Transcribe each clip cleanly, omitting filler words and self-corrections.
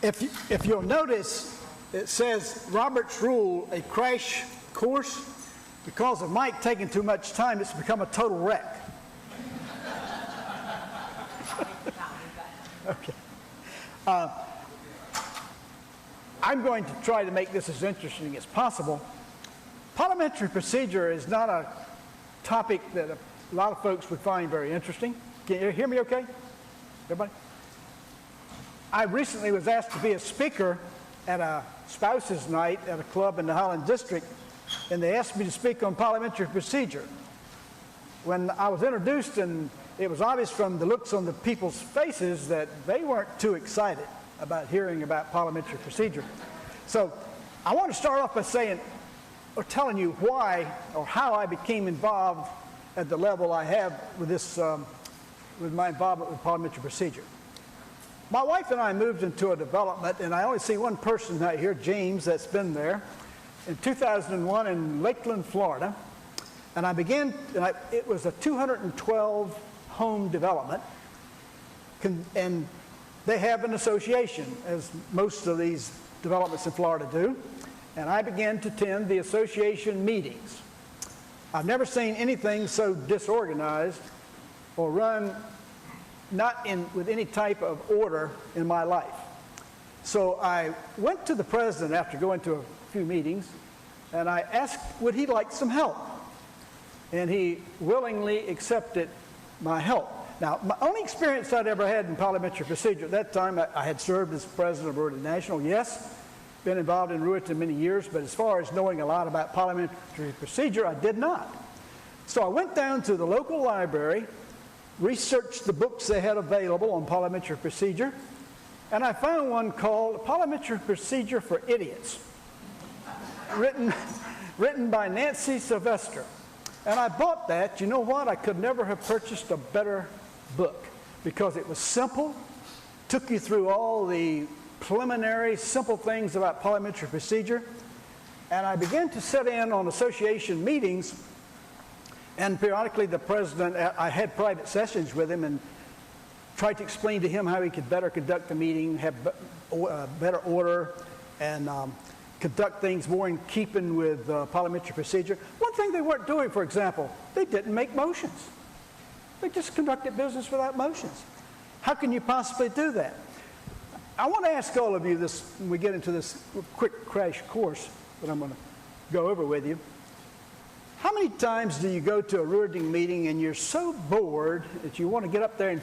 If you'll notice, it says Robert's Rule, a crash course. Because of Mike taking too much time, it's become a total wreck. Okay. I'm going to try to make this as interesting as possible. Parliamentary procedure is not a topic that a lot of folks would find very interesting. Can you hear me okay? Everybody? I recently was asked to be a speaker at a spouses' night at a club in the Highland District, and they asked me to speak on parliamentary procedure. When I was introduced, and it was obvious from the looks on the people's faces that they weren't too excited about hearing about parliamentary procedure. So I want to start off by saying, or telling you why or how I became involved at the level I have with this, with my involvement with parliamentary procedure. My wife and I moved into a development, and I only see one person out here, James, that's been there, in 2001 in Lakeland, Florida. And I began, it was a 212 home development, and they have an association, as most of these developments in Florida do. And I began to attend the association meetings. I've never seen anything so disorganized or run not with any type of order in my life. So I went to the president after going to a few meetings, and I asked, would he like some help? And he willingly accepted my help. Now, my only experience I'd ever had in parliamentary procedure at that time, I had served as president of Ruritan National, yes, been involved in Ruritan many years, but as far as knowing a lot about parliamentary procedure, I did not. So I went down to the local library, researched the books they had available on parliamentary procedure, and I found one called Parliamentary Procedure for Idiots, written by Nancy Sylvester. And I bought that. You know what? I could never have purchased a better book because it was simple, took you through all the preliminary, simple things about parliamentary procedure. And I began to sit in on association meetings, and periodically the president, I had private sessions with him and tried to explain to him how he could better conduct the meeting, have better order, and conduct things more in keeping with parliamentary procedure. One thing they weren't doing, for example, they didn't make motions. They just conducted business without motions. How can you possibly do that? I want to ask all of you this, when we get into this quick crash course that I'm going to go over with you. How many times do you go to a Ruritan meeting and you're so bored that you want to get up there and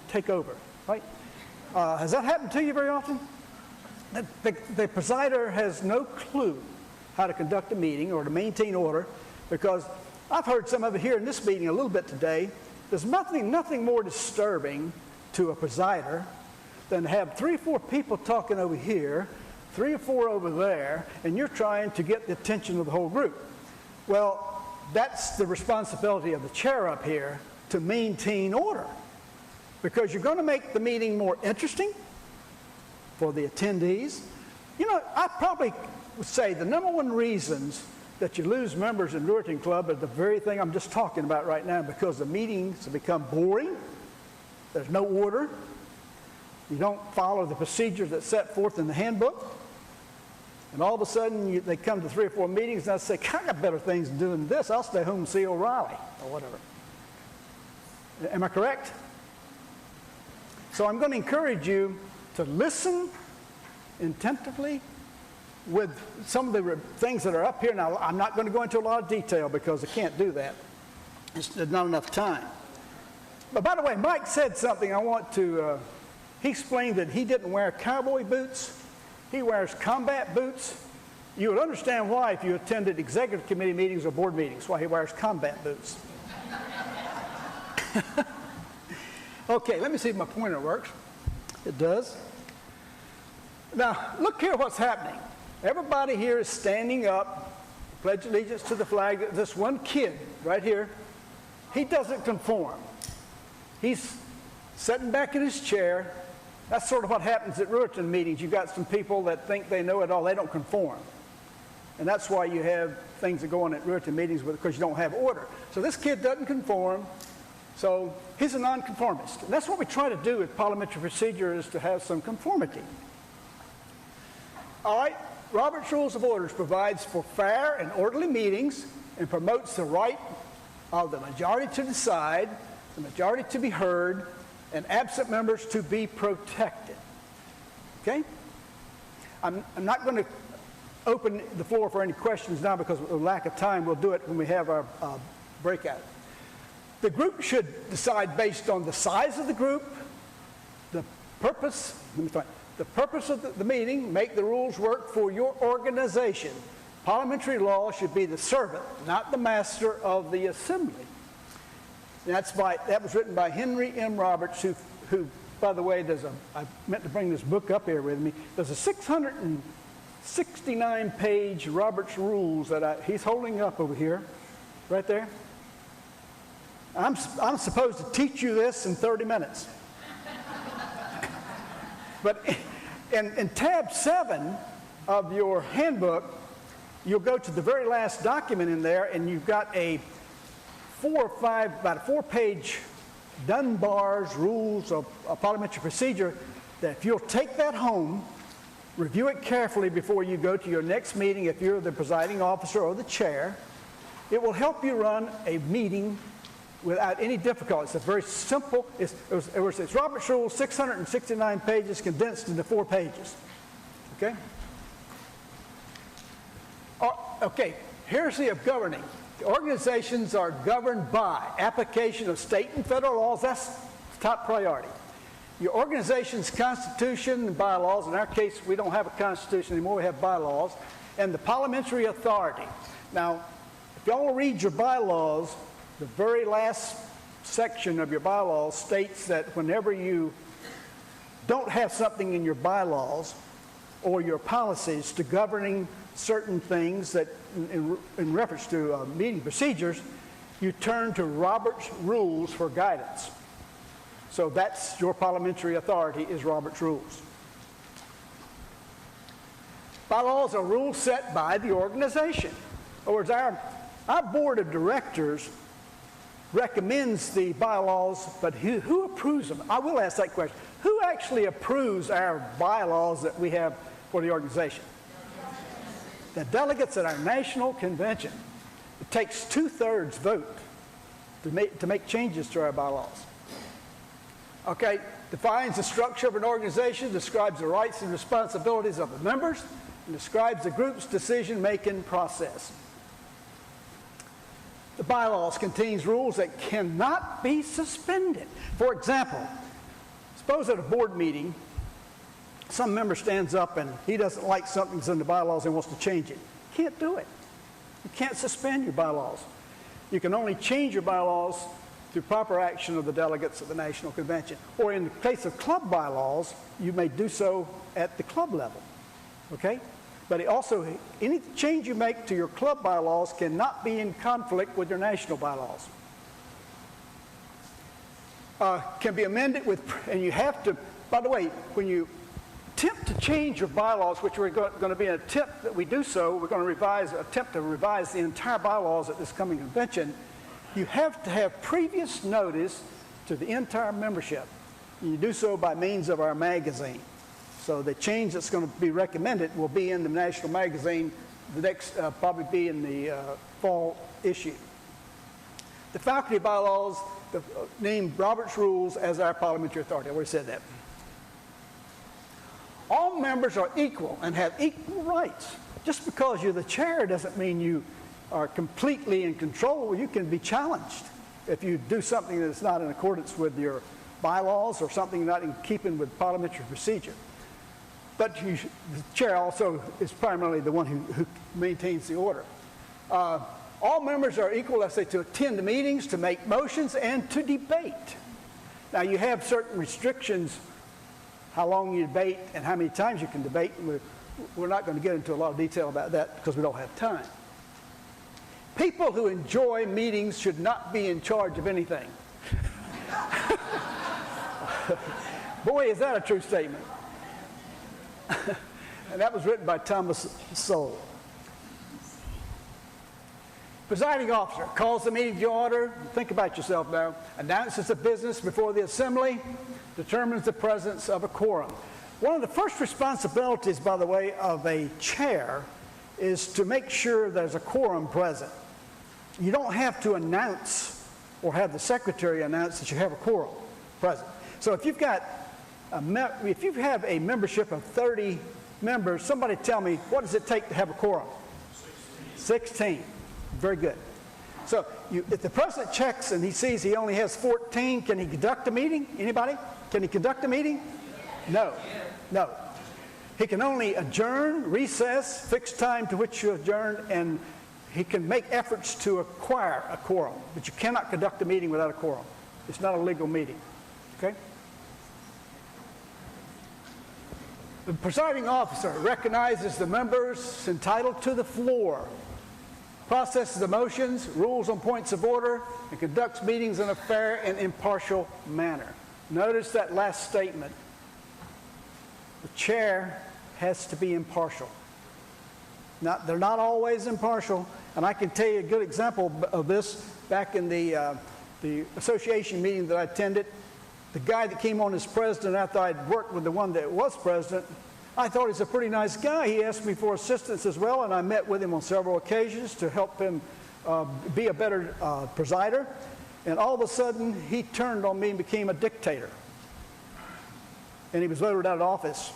take over, right? Has that happened to you very often? The presider has no clue how to conduct a meeting or to maintain order, because I've heard some of it here in this meeting a little bit today. There's nothing more disturbing to a presider than to have 3 or 4 people talking over here, 3 or 4 over there, and you're trying to get the attention of the whole group. Well, that's the responsibility of the chair up here, to maintain order, because you're going to make the meeting more interesting for the attendees. You know, I probably would say the #1 reasons that you lose members in Ruritan Club are the very thing I'm just talking about right now, because the meetings have become boring. There's no order. You don't follow the procedures that's set forth in the handbook. And all of a sudden, they come to 3 or 4 meetings, and I say, I got better things than doing this. I'll stay home and see O'Reilly, or whatever. Am I correct? So I'm going to encourage you to listen attentively with some of the things that are up here. Now, I'm not going to go into a lot of detail because I can't do that. There's not enough time. But by the way, Mike said something I want to, he explained that he didn't wear cowboy boots. He wears combat boots. You would understand why if you attended executive committee meetings or board meetings, why he wears combat boots. Okay, let me see if my pointer works. It does. Now, look here what's happening. Everybody here is standing up, pledge allegiance to the flag. This one kid right here, he doesn't conform. He's sitting back in his chair. That's sort of what happens at Ruritan meetings. You've got some people that think they know it all. They don't conform. And that's why you have things that go on at Ruritan meetings because you don't have order. So this kid doesn't conform. So he's a nonconformist. And that's what we try to do with parliamentary procedure, is to have some conformity. All right, Robert's Rules of Orders provides for fair and orderly meetings and promotes the right of the majority to decide, the majority to be heard, and absent members to be protected. Okay? I'm not going to open the floor for any questions now because of lack of time. We'll do it when we have our breakout. The group should decide based on the size of the group, the purpose of the meeting, make the rules work for your organization. Parliamentary law should be the servant, not the master of the assembly. And that was written by Henry M. Roberts, who by the way, I meant to bring this book up here with me. There's a 669-page Roberts Rules that he's holding up over here, right there. I'm supposed to teach you this in 30 minutes. But in tab 7 of your handbook, you'll go to the very last document in there, and you've got about a 4-page Dunbar's Rules of Parliamentary Procedure, that if you'll take that home, review it carefully before you go to your next meeting, if you're the presiding officer or the chair, it will help you run a meeting without any difficulty. It's a very simple, it's Robert's Rules, 669 pages condensed into 4 pages. Okay? Okay, here's the of governing. The organizations are governed by application of state and federal laws. That's top priority. Your organization's constitution and bylaws, in our case we don't have a constitution anymore, we have bylaws, and the parliamentary authority. Now, if y'all read your bylaws, the very last section of your bylaws states that whenever you don't have something in your bylaws or your policies to governing certain things that in reference to meeting procedures, you turn to Robert's Rules for guidance. So that's your parliamentary authority, is Robert's Rules. Bylaws are rules set by the organization. In other words, our board of directors recommends the bylaws, but who approves them? I will ask that question. Who actually approves our bylaws that we have for the organization? The delegates at our national convention. It takes 2/3 vote to make changes to our bylaws. Okay, defines the structure of an organization, describes the rights and responsibilities of the members, and describes the group's decision-making process. The bylaws contains rules that cannot be suspended. For example, suppose at a board meeting, some member stands up and he doesn't like something that's in the bylaws and wants to change it. You can't do it. You can't suspend your bylaws. You can only change your bylaws through proper action of the delegates of the National Convention. Or in the case of club bylaws, you may do so at the club level. Okay? But any change you make to your club bylaws cannot be in conflict with your national bylaws. Can be amended with, and you have to, by the way, when you attempt to change your bylaws, which we're going to be an attempt that we do so, we're going to attempt to revise the entire bylaws at this coming convention, you have to have previous notice to the entire membership. And you do so by means of our magazine. So the change that's going to be recommended will be in the national magazine, the next probably be in the fall issue. The faculty bylaws name Robert's Rules as our parliamentary authority. I already said that. All members are equal and have equal rights. Just because you're the chair doesn't mean you are completely in control. You can be challenged if you do something that's not in accordance with your bylaws or something not in keeping with parliamentary procedure. But the chair also is primarily the one who maintains the order. All members are equal, let's say, to attend the meetings, to make motions, and to debate. Now, you have certain restrictions how long you debate and how many times you can debate. We're not going to get into a lot of detail about that because we don't have time. People who enjoy meetings should not be in charge of anything. Boy, is that a true statement. And that was written by Thomas Sowell. Presiding officer calls the meeting to order. Think about yourself now. Announces the business before the assembly. Determines the presence of a quorum. One of the first responsibilities, by the way, of a chair is to make sure there's a quorum present. You don't have to announce or have the secretary announce that you have a quorum present. So if you've got if you have a membership of 30 members, somebody tell me, what does it take to have a quorum? 16. Very good. So if the president checks and he sees he only has 14, can he conduct a meeting? Anybody? Can he conduct a meeting? No. No. He can only adjourn, recess, fixed time to which you adjourn, and he can make efforts to acquire a quorum. But you cannot conduct a meeting without a quorum. It's not a legal meeting. Okay? The presiding officer recognizes the members entitled to the floor, processes the motions, rules on points of order, and conducts meetings in a fair and impartial manner. Notice that last statement. The chair has to be impartial. Now, they're not always impartial, and I can tell you a good example of this back in the association meeting that I attended. The guy that came on as president after I'd worked with the one that was president, I thought he's a pretty nice guy. He asked me for assistance as well, and I met with him on several occasions to help him be a better presider. And all of a sudden, he turned on me and became a dictator. And he was voted out of office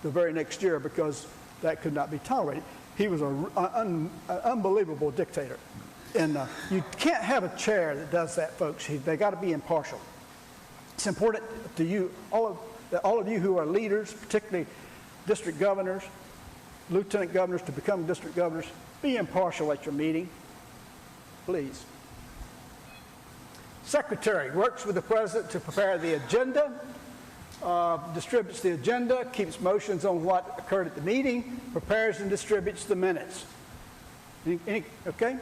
the very next year because that could not be tolerated. He was an unbelievable dictator. And you can't have a chair that does that, folks. They got to be impartial. It's important to you, all of you who are leaders, particularly district governors, lieutenant governors to become district governors, be impartial at your meeting, please. Secretary works with the president to prepare the agenda, distributes the agenda, keeps motions on what occurred at the meeting, prepares and distributes the minutes. Okay?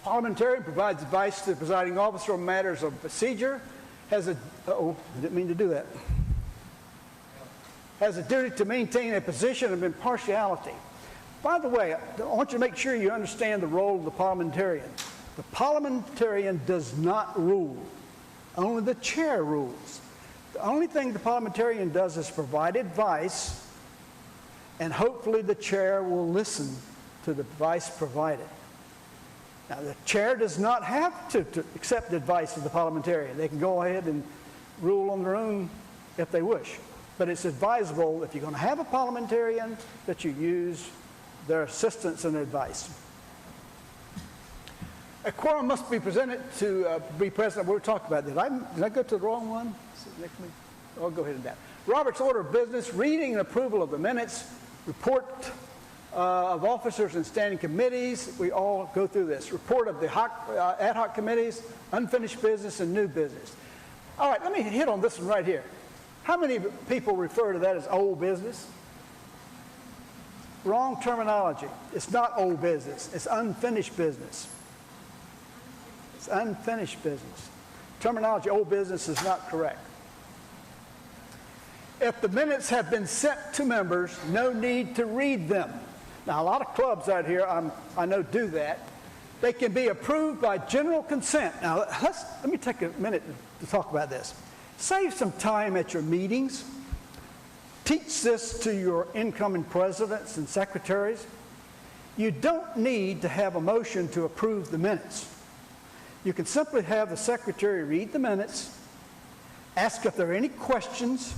Parliamentary provides advice to the presiding officer on matters of procedure, has a duty to maintain a position of impartiality. By the way, I want you to make sure you understand the role of the parliamentarian. The parliamentarian does not rule. Only the chair rules. The only thing the parliamentarian does is provide advice, and hopefully the chair will listen to the advice provided. Now, the chair does not have to accept the advice of the parliamentarian. They can go ahead and rule on their own if they wish. But it's advisable, if you're going to have a parliamentarian, that you use their assistance and advice. A quorum must be presented to be present. We'll talk about this. Did I go to the wrong one? Next week? I'll go ahead and that. Robert's order of business, reading and approval of the minutes, report of officers and standing committees. We all go through this. Report of the ad hoc committees, unfinished business, and new business. All right, let me hit on this one right here. How many people refer to that as old business? Wrong terminology. It's not old business. It's unfinished business. It's unfinished business. Terminology, old business, is not correct. If the minutes have been sent to members, no need to read them. Now, a lot of clubs out here, I know, do that. They can be approved by general consent. Now, let me take a minute to talk about this. Save some time at your meetings. Teach this to your incoming presidents and secretaries. You don't need to have a motion to approve the minutes. You can simply have the secretary read the minutes, ask if there are any questions.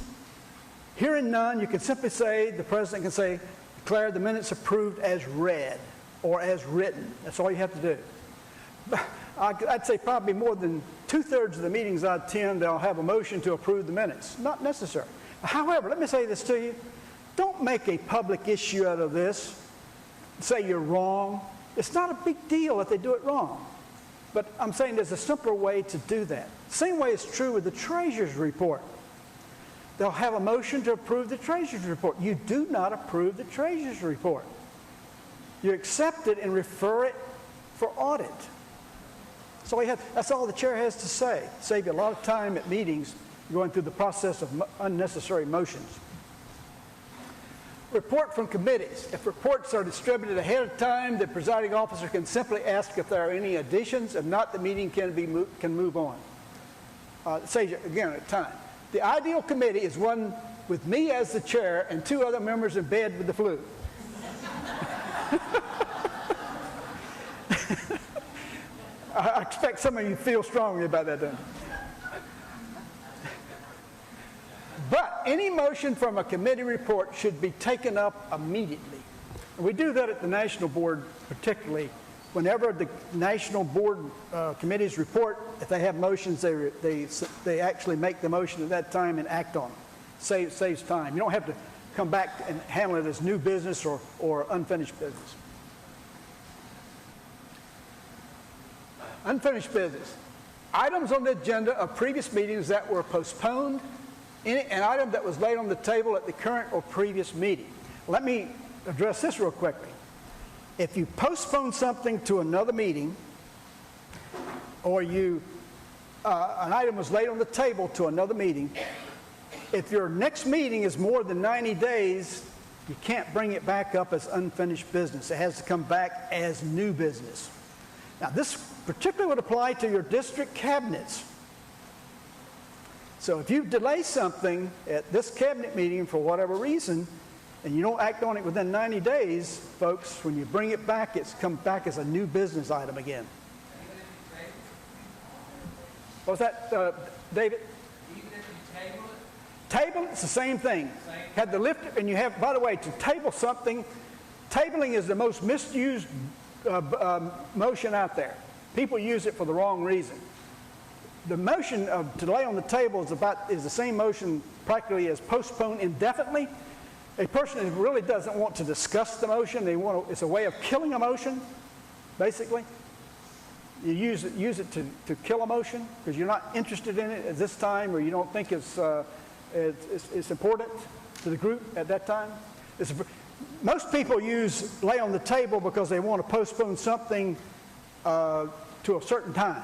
Hearing none, you can simply say, the president can say, declare the minutes approved as read or as written. That's all you have to do. I'd say probably more than 2/3 of the meetings I attend, they'll have a motion to approve the minutes. Not necessary. However, let me say this to you. Don't make a public issue out of this. Say you're wrong. It's not a big deal if they do it wrong. But I'm saying there's a simpler way to do that. Same way is true with the treasurer's report. They'll have a motion to approve the treasurer's report. You do not approve the treasurer's report. You accept it and refer it for audit. That's all the chair has to say. Save you a lot of time at meetings going through the process of unnecessary motions. Report from committees. If reports are distributed ahead of time, the presiding officer can simply ask if there are any additions. If not, the meeting can move on. Saves you, again, time. The ideal committee is one with me as the chair and 2 other members in bed with the flu. I expect some of you feel strongly about that, don't you? But any motion from a committee report should be taken up immediately. And we do that at the National Board particularly. Whenever the National Board committees report, if they have motions, they actually make the motion at that time and act on it. Saves time. You don't have to come back and handle it as new business or unfinished business. Unfinished business. Items on the agenda of previous meetings that were postponed, an item that was laid on the table at the current or previous meeting. Let me address this real quickly. If you postpone something to another meeting, or an item was laid on the table to another meeting, if your next meeting is more than 90 days, you can't bring it back up as unfinished business. It has to come back as new business. Now, this particularly would apply to your district cabinets. So if you delay something at this cabinet meeting for whatever reason, and you don't act on it within 90 days, folks, when you bring it back, it's come back as a new business item again. What was that, David? Even if you table it? Table, it's the same thing. Had to lift it, and you have, by the way, to table something, tabling is the most misused motion out there. People use it for the wrong reason. The motion to lay on the table is the same motion practically as postpone indefinitely. A person who really doesn't want to discuss the motion, it's a way of killing a motion, basically. You use it to kill a motion because you're not interested in it at this time, or you don't think it's important to the group at that time. Most people use lay on the table because they want to postpone something to a certain time,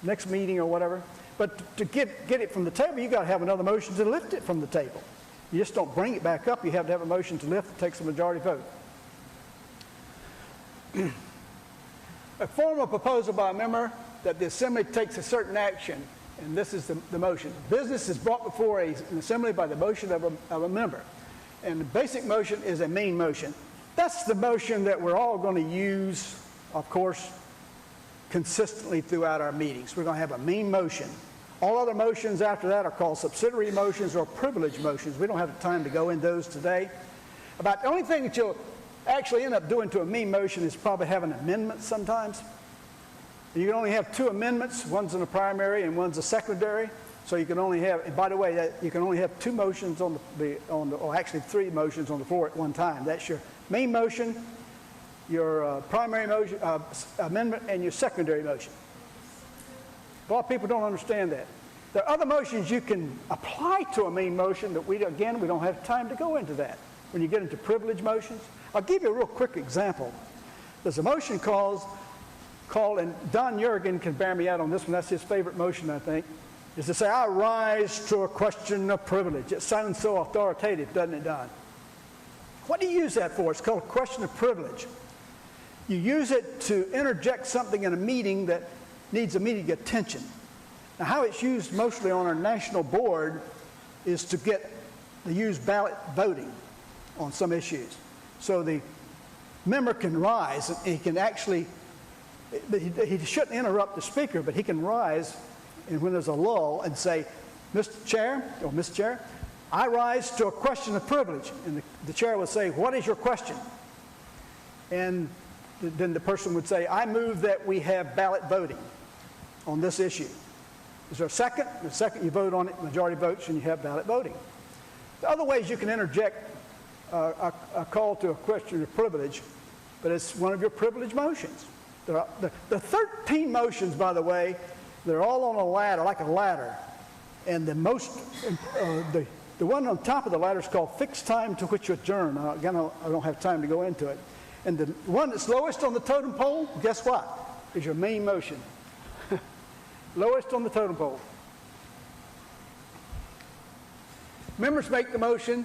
next meeting or whatever. But to get it from the table, you've got to have another motion to lift it from the table. You just don't bring it back up. You have to have a motion to lift. It takes a majority vote. A formal proposal by a member that the assembly takes a certain action, and this is the motion. Business is brought before an assembly by the motion of a member. And the basic motion is a main motion. That's the motion that we're all going to use, of course, consistently throughout our meetings. We're going to have a main motion. All other motions after that are called subsidiary motions or privilege motions. We don't have the time to go in those today. About the only thing that you'll actually end up doing to a main motion is probably have an amendment sometimes. You can only have 2 amendments. One's in a primary and one's a secondary. So you can only have, and by the way, you can only have 2 motions or actually 3 motions on the floor at one time. That's your main motion, your primary motion, amendment, and your secondary motion. A lot of people don't understand that. There are other motions you can apply to a main motion that we don't have time to go into that. When you get into privilege motions, I'll give you a real quick example. There's a motion called, and Don Yergin can bear me out on this one, that's his favorite motion, I think, is to say, I rise to a question of privilege. It sounds so authoritative, doesn't it, Don? What do you use that for? It's called a question of privilege. You use it to interject something in a meeting that needs immediate attention. Now, how it's used mostly on our national board is to use ballot voting on some issues. So the member can rise, and he can actually, he shouldn't interrupt the speaker, but he can rise, and when there's a lull, and say, Mr. Chair, or Ms. Chair, I rise to a question of privilege. And the chair would say, what is your question? And then the person would say, I move that we have ballot voting on this issue. Is there a second? The second, you vote on it, majority votes, and you have ballot voting. The other ways you can interject a call to a question of privilege, but it's one of your privilege motions. The 13 motions, by the way, they're all on a ladder, like a ladder. And the one on top of the ladder is called fixed time to which you adjourn. Again, I don't have time to go into it. And the one that's lowest on the totem pole, guess what? Is your main motion. Lowest on the totem pole. Members make the motion,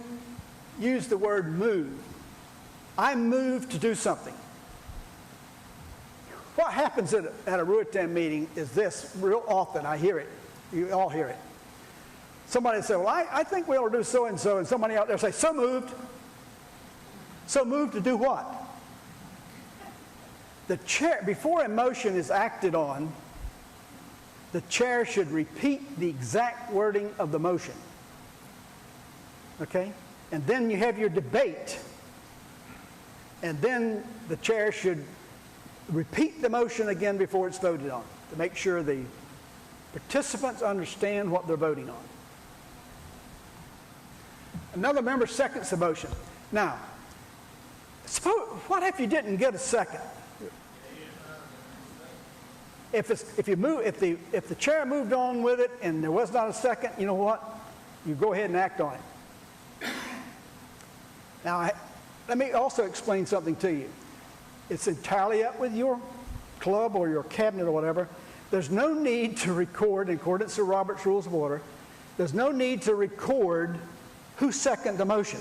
use the word move. I move to do something. What happens at a Ruritan meeting is this, real often, I hear it, you all hear it. Somebody say, well, I think we ought to do so-and-so, and somebody out there say, so moved. So moved to do what? The chair, before a motion is acted on, the chair should repeat the exact wording of the motion. Okay? And then you have your debate. And then the chair should repeat the motion again before it's voted on to make sure the participants understand what they're voting on. Another member seconds the motion. Now, suppose, what if you didn't get a second? If the chair moved on with it and there was not a second, you know what? You go ahead and act on it. Now, let me also explain something to you. It's entirely up with your club or your cabinet or whatever. There's no need to record, in accordance to Robert's Rules of Order, there's no need to record who seconded the motion.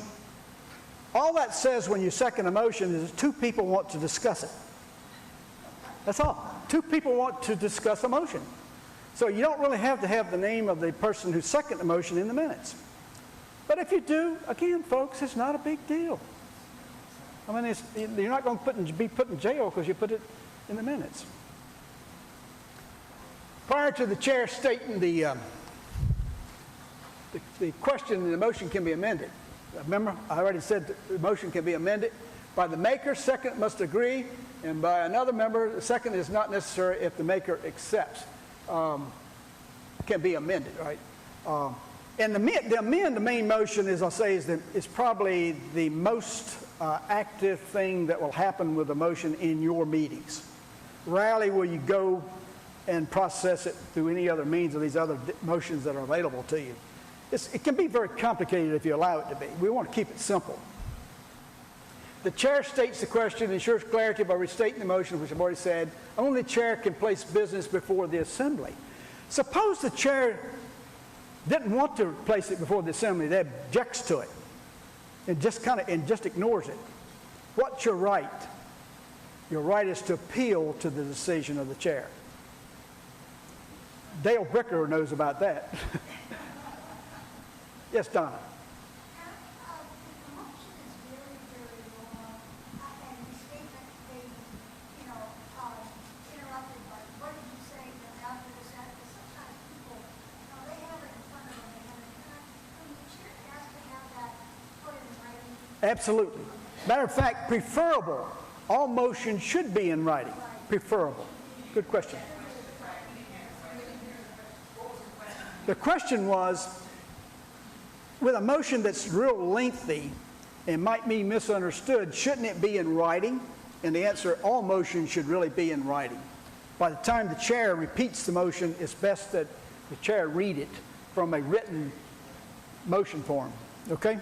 All that says when you second a motion is two people want to discuss it. That's all. Two people want to discuss a motion. So you don't really have to have the name of the person who seconded the motion in the minutes. But if you do, again, folks, it's not a big deal. I mean, you're not going to be put in jail because you put it in the minutes. Prior to the chair stating the question, the motion can be amended. Remember, I already said the motion can be amended. By the maker, second must agree, and by another member, the second is not necessary if the maker accepts. Can be amended, right? And to amend the main motion, as I say, is probably the most active thing that will happen with a motion in your meetings. Rarely will you go and process it through any other means of these other motions that are available to you. It can be very complicated if you allow it to be. We want to keep it simple. The chair states the question, ensures clarity by restating the motion, which I've already said. Only the chair can place business before the assembly. Suppose the chair didn't want to place it before the assembly, they objects to it and just ignores it. What's your right? Your right is to appeal to the decision of the chair. Dale Bricker knows about that. Yes, Donna. Absolutely. Matter of fact, preferable. All motions should be in writing. Preferable. Good question. The question was, with a motion that's real lengthy and might be misunderstood, shouldn't it be in writing? And the answer, all motions should really be in writing. By the time the chair repeats the motion, it's best that the chair read it from a written motion form. Okay?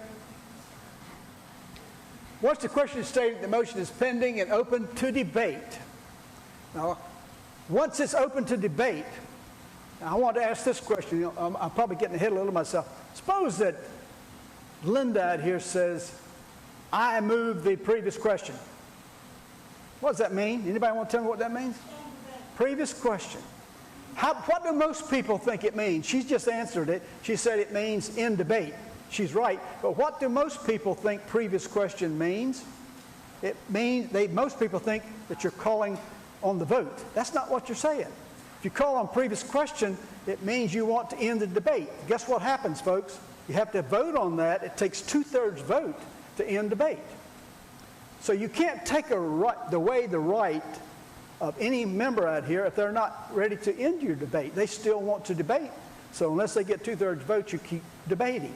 Once the question is stated, the motion is pending and open to debate. Now, once it's open to debate, I want to ask this question. I'm probably getting ahead a little myself. Suppose that Linda out here says, I move the previous question. What does that mean? Anybody want to tell me what that means? Previous question. What do most people think it means? She's just answered it. She said it means in debate. She's right. But what do most people think previous question means? It means most people think that you're calling on the vote. That's not what you're saying. If you call on previous question, it means you want to end the debate. Guess what happens, folks? You have to vote on that. It takes 2/3 vote to end debate. So you can't take away the right of any member out here if they're not ready to end your debate. They still want to debate. So unless they get 2/3 vote, you keep debating.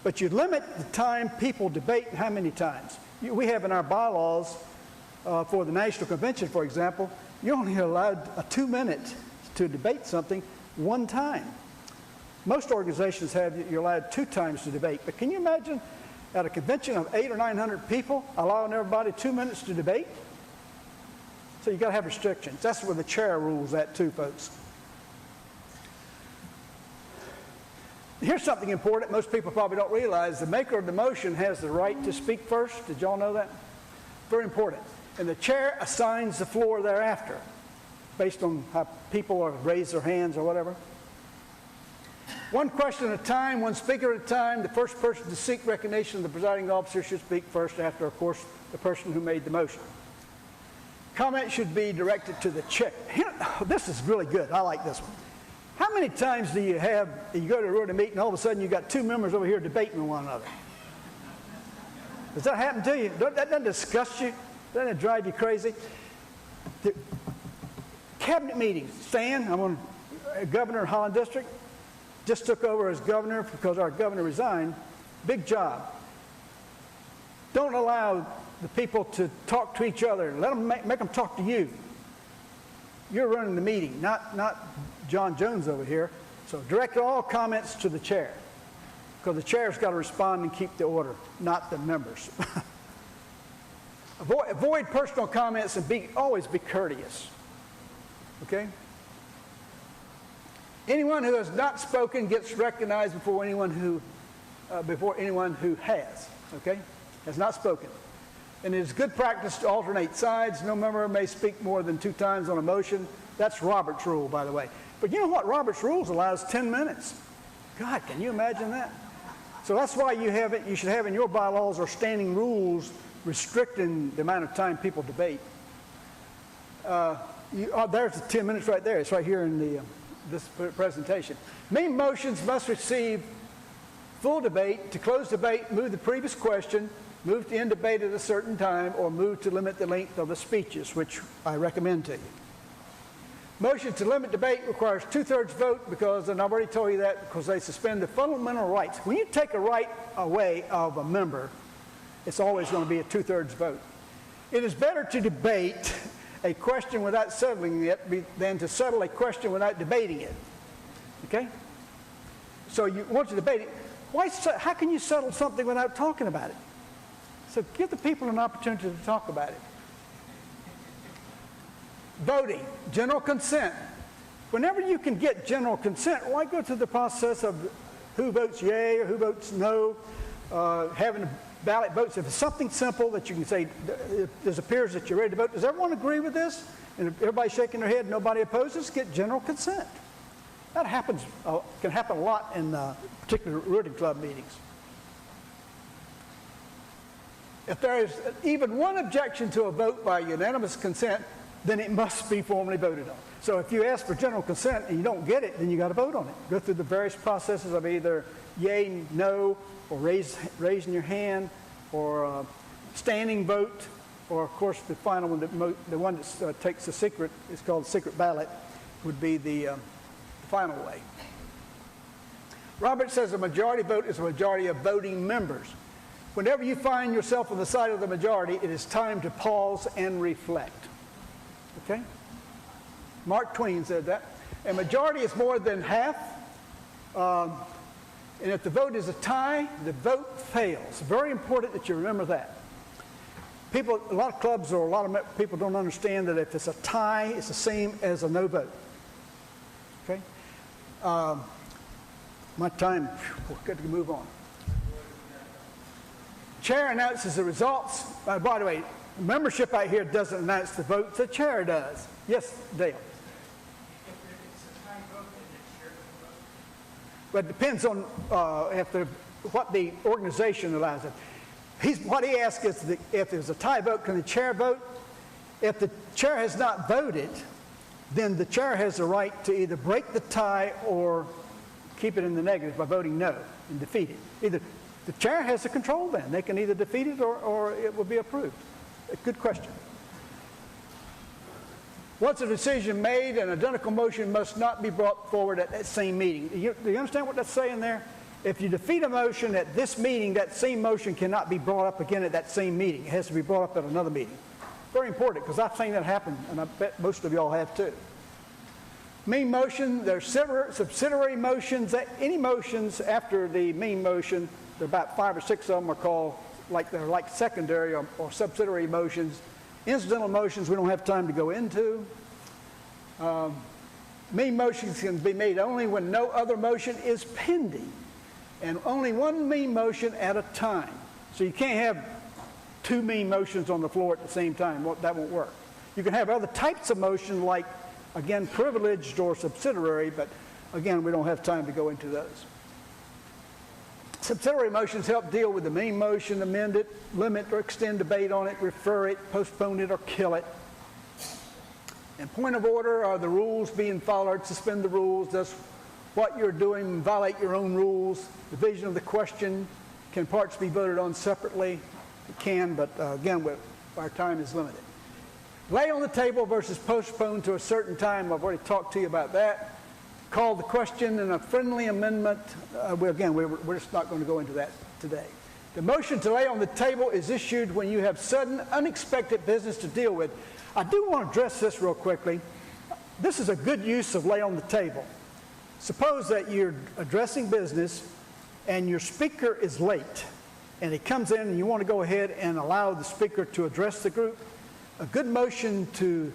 But you limit the time people debate and how many times. We have in our bylaws for the National Convention, for example, you're only allowed 2 minutes to debate something one time. Most organizations have you're allowed 2 times to debate. But can you imagine at a convention of 800 or 900 people allowing everybody 2 minutes to debate? So you've got to have restrictions. That's where the chair rules at too, folks. Here's something important most people probably don't realize. The maker of the motion has the right to speak first. Did y'all know that? Very important. And the chair assigns the floor thereafter based on how people raise their hands or whatever. One question at a time, one speaker at a time. The first person to seek recognition of the presiding officer should speak first after, of course, the person who made the motion. Comment should be directed to the chair. This is really good. I like this one. How many times do you have, you go to a Ruritan meeting, and all of a sudden you got two members over here debating with one another? Does that happen to you? That doesn't disgust you? Doesn't it drive you crazy? The cabinet meetings. Stan, I'm on governor of Holland District, just took over as governor because our governor resigned. Big job. Don't allow the people to talk to each other. Let them make them talk to you. You're running the meeting, not John Jones over here. So direct all comments to the chair, because the chair's got to respond and keep the order, not the members. Avoid personal comments and always be courteous. Okay? Anyone who has not spoken gets recognized before anyone who has. Okay? Has not spoken. And it is good practice to alternate sides. No member may speak more than 2 times on a motion. That's Robert's rule, by the way. But you know what? Robert's rules allows 10 minutes. God, can you imagine that? So that's why you should have in your bylaws or standing rules restricting the amount of time people debate. There's the 10 minutes right there. It's right here in this presentation. Main motions must receive full debate. To close debate, move the previous question, move to end debate at a certain time, or move to limit the length of the speeches, which I recommend to you. Motion to limit debate requires 2/3 vote because, and I've already told you that, because they suspend the fundamental rights. When you take a right away of a member, it's always going to be a 2/3 vote. It is better to debate a question without settling it than to settle a question without debating it. Okay? So you want to debate it. How can you settle something without talking about it? So give the people an opportunity to talk about it. Voting, general consent. Whenever you can get general consent, why go through the process of who votes yay or who votes no, having ballot votes? If it's something simple that you can say, it appears that you're ready to vote, does everyone agree with this? And if everybody's shaking their head, nobody opposes, get general consent. That happens, can happen a lot in particular Ruritan Club meetings. If there is even one objection to a vote by unanimous consent, then it must be formally voted on. So if you ask for general consent and you don't get it, then you got to vote on it. Go through the various processes of either yay, no, or raising your hand, or standing vote, or of course the final one, the one that takes the secret, it's called the secret ballot, would be the final way. Robert says a majority vote is a majority of voting members. Whenever you find yourself on the side of the majority, it is time to pause and reflect. Okay? Mark Twain said that. A majority is more than half. And if the vote is a tie, the vote fails. Very important that you remember that. A lot of clubs or a lot of people don't understand that if it's a tie, it's the same as a no vote. Okay? My time, we've got to move on. Chair announces the results. By the way, membership out here doesn't announce the votes. The chair does. Yes, Dale. But it depends on what the organization allows it. What he asks is if there's a tie vote, can the chair vote? If the chair has not voted, then the chair has the right to either break the tie or keep it in the negative by voting no and defeat it. The chair has the control then. They can either defeat it or it will be approved. A good question. Once a decision made, an identical motion must not be brought forward at that same meeting. Do you understand what that's saying there? If you defeat a motion at this meeting, that same motion cannot be brought up again at that same meeting. It has to be brought up at another meeting. Very important, because I've seen that happen, and I bet most of y'all have too. Main motion, there's subsidiary motions. Any motions after the main motion, there are about 5 or 6 of them are called, they're like secondary or subsidiary motions. Incidental motions we don't have time to go into. Main motions can be made only when no other motion is pending, and only one main motion at a time. So you can't have 2 main motions on the floor at the same time. That won't work. You can have other types of motion, like, again, privileged or subsidiary, but again, we don't have time to go into those. Subsidiary motions help deal with the main motion, amend it, limit or extend debate on it, refer it, postpone it, or kill it. And point of order are the rules being followed, suspend the rules, does what you're doing violate your own rules. Division of the question, can parts be voted on separately? It can, but again, our time is limited. Lay on the table versus postpone to a certain time. I've already talked to you about that. Call the question and a friendly amendment. We're just not going to go into that today. The motion to lay on the table is issued when you have sudden, unexpected business to deal with. I do want to address this real quickly. This is a good use of lay on the table. Suppose that you're addressing business and your speaker is late and he comes in and you want to go ahead and allow the speaker to address the group. A good motion to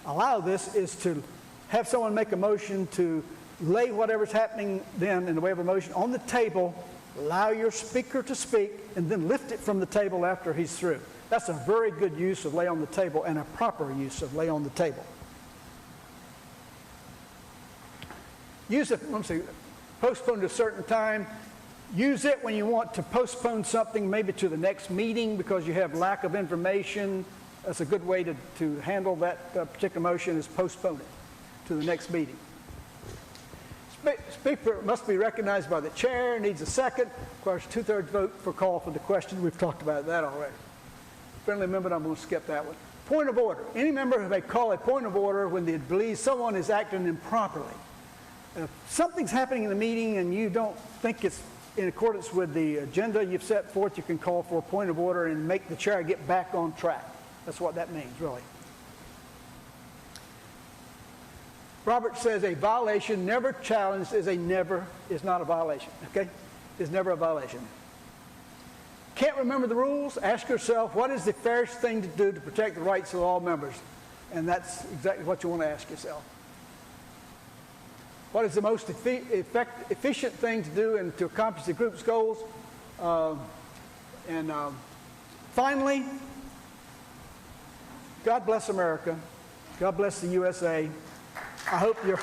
allow this is to have someone make a motion to lay whatever's happening then in the way of a motion on the table, allow your speaker to speak, and then lift it from the table after he's through. That's a very good use of lay on the table and a proper use of lay on the table. Use it, postpone to a certain time. Use it when you want to postpone something maybe to the next meeting because you have lack of information. That's a good way to handle that particular motion, is postpone it to the next meeting. Speaker must be recognized by the chair, needs a second. Of course, 2/3 vote for call for the question. We've talked about that already. Friendly amendment, I'm going to skip that one. Point of order. Any member may call a point of order when they believe someone is acting improperly. If something's happening in the meeting and you don't think it's in accordance with the agenda you've set forth, you can call for a point of order and make the chair get back on track. That's what that means, really. Robert says a violation never challenged is not a violation, okay? Is never a violation. Can't remember the rules? Ask yourself, what is the fairest thing to do to protect the rights of all members? And that's exactly what you want to ask yourself. What is the most efficient thing to do and to accomplish the group's goals? Finally, God bless America. God bless the USA. I hope you're...